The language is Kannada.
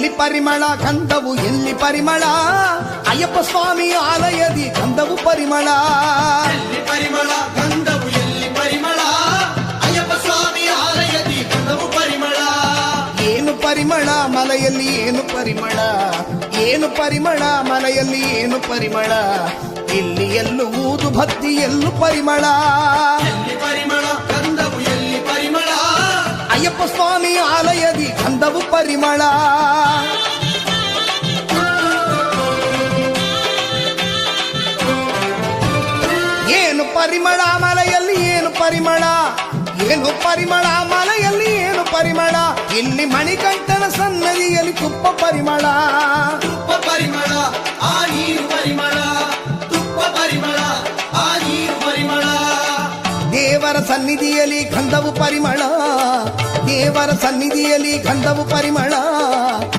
ಎಲ್ಲಿ ಪರಿಮಳ ಗಂಧವು ಎಲ್ಲಿ ಪರಿಮಳ ಅಯ್ಯಪ್ಪ ಸ್ವಾಮಿ ಆಲಯದಿ ಗಂಧವು ಪರಿಮಳ ಎಲ್ಲಿ ಪರಿಮಳ ಗಂಧವು ಎಲ್ಲಿ ಪರಿಮಳ ಅಯ್ಯಪ್ಪ ಸ್ವಾಮಿ ಆಲಯದಿ ಗಂಧವು ಪರಿಮಳ ಏನು ಪರಿಮಳ ಮಲೆಯಲ್ಲಿ ಏನು ಪರಿಮಳ ಏನು ಪರಿಮಳ ಮಲೆಯಲ್ಲಿ ಏನು ಪರಿಮಳ ಇಲ್ಲಿ ಎಲ್ಲೂ ಊದು ಭಕ್ತಿ ಎಲ್ಲೂ ಪರಿಮಳ ಎಲ್ಲಿ ಪರಿಮಳ ಗಂಧವು ಎಲ್ಲಿ ಪರಿಮಳ ಅಯ್ಯಪ್ಪ ಸ್ವಾಮಿ ಆಲಯದಿ ಗಂಧವು ಪರಿಮಳ ಏನು ಪರಿಮಳ ಮಲೆಯಲ್ಲಿ ಏನು ಪರಿಮಳ ಏನು ಪರಿಮಳ ಮಲೆಯಲ್ಲಿ ಏನು ಪರಿಮಳ ಇಲ್ಲಿ ಮಣಿಕಂಠನ ಸನ್ನದಿಯಲ್ಲಿ ತುಪ್ಪ ಪರಿಮಳ ತುಪ್ಪ ಪರಿಮಳ ಆ ನೀರು ಪರಿಮಳ ತುಪ್ಪ ಪರಿಮಳ ಆ ನೀರು ಪರಿಮಳ ದೇವರ ಸನ್ನಿಧಿಯಲ್ಲಿ ಗಂಧವು ಪರಿಮಳ ದೇವರ ಸನ್ನಿಧಿಯಲ್ಲಿ ಗಂಧವು ಪರಿಮಳ